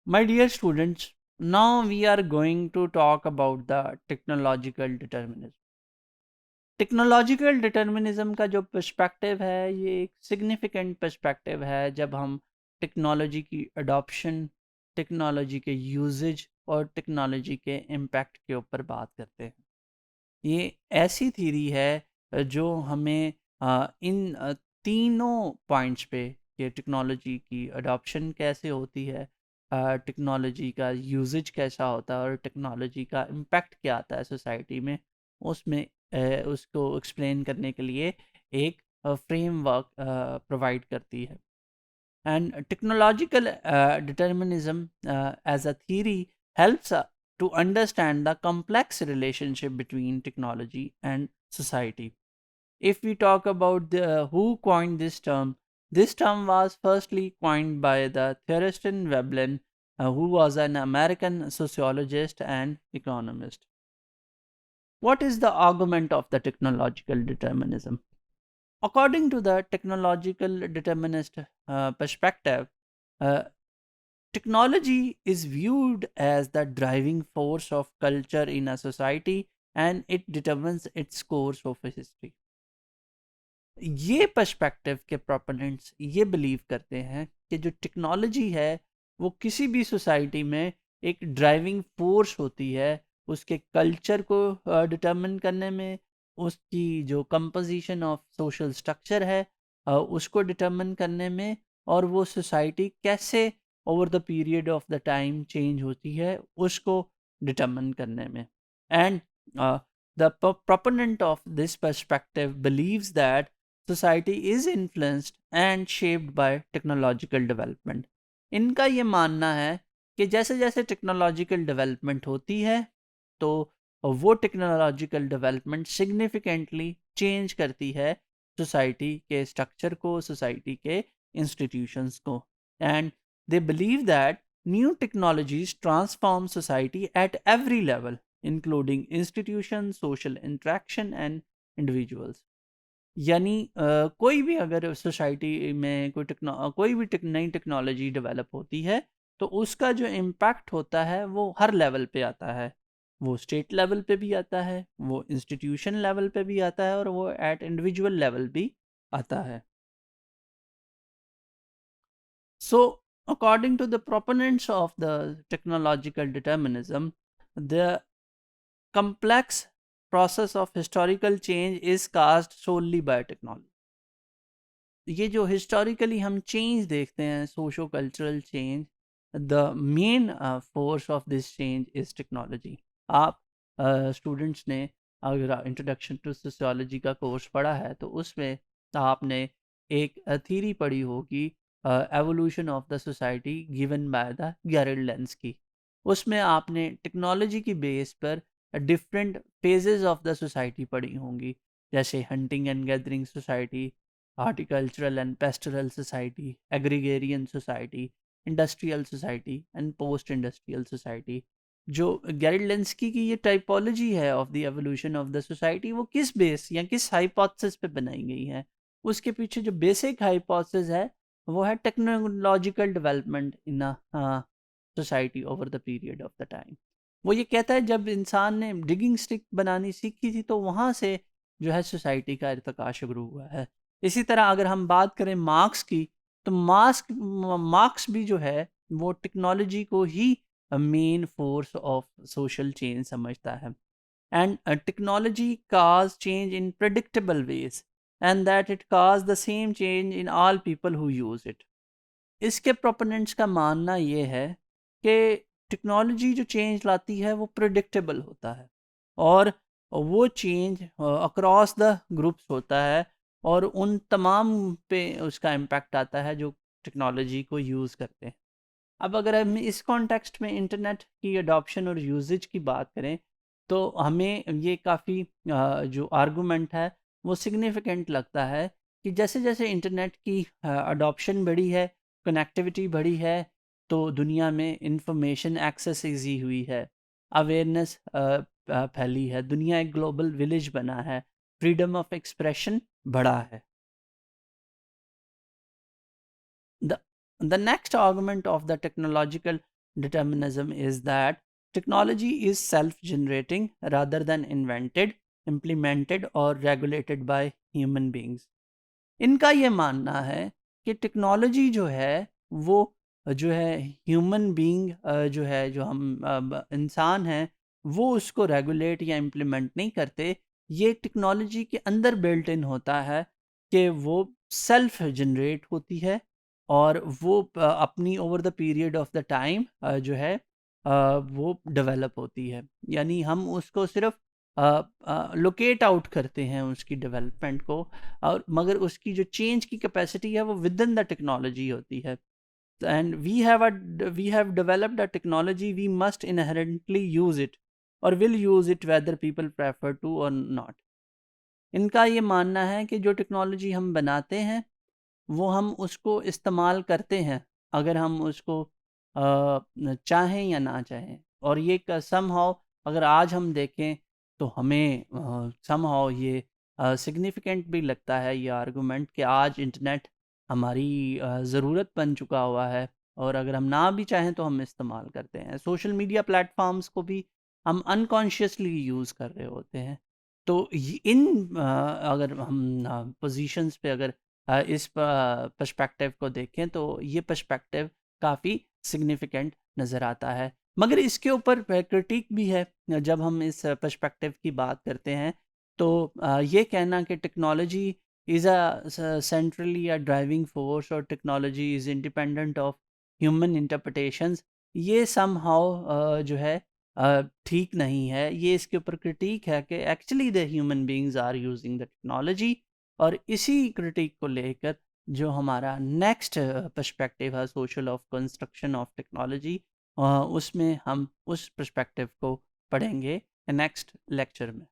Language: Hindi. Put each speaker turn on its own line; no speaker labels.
My dear students, now we are going to talk about the technological determinism. Technological determinism का जो पर्सपेक्टिव है ये एक सिग्निफिकेंट पर्सपेक्टिव है जब हम टेक्नोलॉजी की अडॉप्शन, टेक्नोलॉजी के यूजेज और टेक्नोलॉजी के इम्पैक्ट के ऊपर बात करते हैं। ये ऐसी थीरी है जो हमें इन तीनों पॉइंट्स पे कि टेक्नोलॉजी की अडॉप्शन कैसे होती है, टेक्नोलॉजी का यूजेज कैसा होता है और टेक्नोलॉजी का इम्पैक्ट क्या आता है सोसाइटी में, उसमें उसको एक्सप्लेन करने के लिए एक फ्रेमवर्क प्रोवाइड करती है। And technological determinism as a theory helps to understand the complex relationship between technology and society. If we talk about who coined this term was firstly coined by the Thorsten Veblen, who was an American sociologist and economist. What is the argument of the technological determinism? According to the technological determinist perspective, uh, technology is viewed as the driving force of culture in a society and it determines its course of history. ये पर्सपेक्टिव के प्रोपोनेंट्स ये बिलीव करते हैं कि जो टेक्नोलॉजी है वो किसी भी सोसाइटी में एक ड्राइविंग फोर्स होती है, उसके कल्चर को डिटरमिन करने में, उसकी जो कंपोजिशन ऑफ सोशल स्ट्रक्चर है उसको डिटरमिन करने में, और वो सोसाइटी कैसे over the period of the time change होती है उसको डिटरमिन करने में। And the proponent of this perspective believes that society is influenced and shaped by technological development. इनका ये मानना है कि जैसे जैसे टेक्नोलॉजिकल डेवलपमेंट होती है तो वो टेक्नोलॉजिकल डेवलपमेंट सिग्निफिकेंटली चेंज करती है सोसाइटी के स्ट्रक्चर को, सोसाइटी के इंस्टीट्यूशंस को। And they believe that new technologies transform society at every level including institution, social interaction and individuals. यानी कोई भी अगर सोसाइटी में कोई भी नई टेक्नोलॉजी डेवलप होती है तो उसका जो इम्पैक्ट होता है वो हर लेवल पे आता है। वो स्टेट लेवल पे भी आता है, वो इंस्टीट्यूशन लेवल पे भी आता है और वो एट इंडिविजुअल लेवल भी आता है। So according to the proponents of the technological determinism, the complex process of historical change is caused solely by technology. ये जो हिस्टोरिकली हम चेंज देखते हैं, socio cultural change, the main force of this change is technology. आप स्टूडेंट्स ने अगर इंट्रोडक्शन टू सोशियोलॉजी का कोर्स पढ़ा है तो उसमें आपने एक थीरी पढ़ी होगी, evolution of the society given by the Gerald लेंस्की। उसमें आपने टेक्नोलॉजी की बेस पर different phases of the society पढ़ी होंगी, जैसे hunting and gathering society, horticultural and pastoral society, agrarian society, industrial society and post industrial society। जो गैरी लेंस्की की ये टाइपोलॉजी है of the evolution of the society, वो किस बेस या किस हाइपोथेसिस पे बनाई गई है? उसके पीछे जो बेसिक हाइपोथेसिस है वो है technological development in society over the period of the time. वो ये कहता है जब इंसान ने डिगिंग स्टिक बनानी सीखी थी तो वहाँ से जो है सोसाइटी का इर्तिका शुरू हुआ है। इसी तरह अगर हम बात करें मार्क्स की, तो मार्क्स भी जो है वो टेक्नोलॉजी को ही main force of social change समझता है। And technology causes change in predictable ways and that it causes the same change in all people who use it. इसके प्रोपोनेंट्स का मानना ये है कि टेक्नोलॉजी जो चेंज लाती है वो प्रिडिक्टेबल होता है और वो चेंज अक्रॉस द ग्रुप्स होता है और उन तमाम पे उसका इम्पैक्ट आता है जो टेक्नोलॉजी को यूज़ करते हैं। अब अगर हम इस कॉन्टेक्स्ट में इंटरनेट की अडॉप्शन और यूजेज की बात करें तो हमें ये काफ़ी जो आर्गूमेंट है वो सिग्निफिकेंट लगता है कि जैसे जैसे इंटरनेट की अडॉप्शन बढ़ी है, कनेक्टिविटी बढ़ी है, तो दुनिया में इंफॉर्मेशन एक्सेस ईजी हुई है, अवेयरनेस फैली है, दुनिया एक ग्लोबल विलेज बना है, फ्रीडम ऑफ एक्सप्रेशन बढ़ा है। The, the next argument of the technological determinism is that technology is self-generating rather than invented, implemented or regulated by human beings. इनका ये मानना है कि टेक्नोलॉजी जो है वो जो है ह्यूमन बीइंग जो है जो हम इंसान हैं वो उसको रेगुलेट या इम्प्लीमेंट नहीं करते। ये टेक्नोलॉजी के अंदर बिल्ट इन होता है कि वो सेल्फ जनरेट होती है और वो अपनी over the period of the time जो है वो डेवलप होती है। यानी हम उसको सिर्फ लोकेट आउट करते हैं उसकी डेवलपमेंट को, और मगर उसकी जो चेंज की कैपेसिटी है वो विद इन द टेक्नोलॉजी होती है। And we have developed a technology, we must inherently use it और will use it whether people prefer to और नॉट। इनका ये मानना है कि जो टेक्नोलॉजी हम बनाते हैं वो हम उसको इस्तेमाल करते हैं, अगर हम उसको चाहें या ना चाहें। और ये समहाउ अगर आज हम देखें तो हमें समहाउ ये सिग्निफिकेंट भी लगता है ये आर्गुमेंट कि आज इंटरनेट हमारी ज़रूरत बन चुका हुआ है, और अगर हम ना भी चाहें तो हम इस्तेमाल करते हैं। सोशल मीडिया प्लेटफॉर्म्स को भी हम अनकॉन्शियसली यूज़ कर रहे होते हैं। तो इन अगर हम पोजीशंस पे अगर इस पर्सपेक्टिव को देखें तो ये पर्सपेक्टिव काफ़ी सिग्निफिकेंट नज़र आता है। मगर इसके ऊपर क्रिटिक भी है। जब हम इस पर्सपेक्टिव की बात करते हैं तो ये कहना कि technology is a centrally a driving force और technology is independent of human interpretations, ये समहाउ जो है ठीक नहीं है। ये इसके ऊपर क्रिटिक है कि actually the human beings are using the technology. और इसी क्रिटिक को लेकर जो हमारा नेक्स्ट पर्सपेक्टिव है social of construction of technology, उसमें हम उस पर्सपेक्टिव को पढ़ेंगे नेक्स्ट लेक्चर में।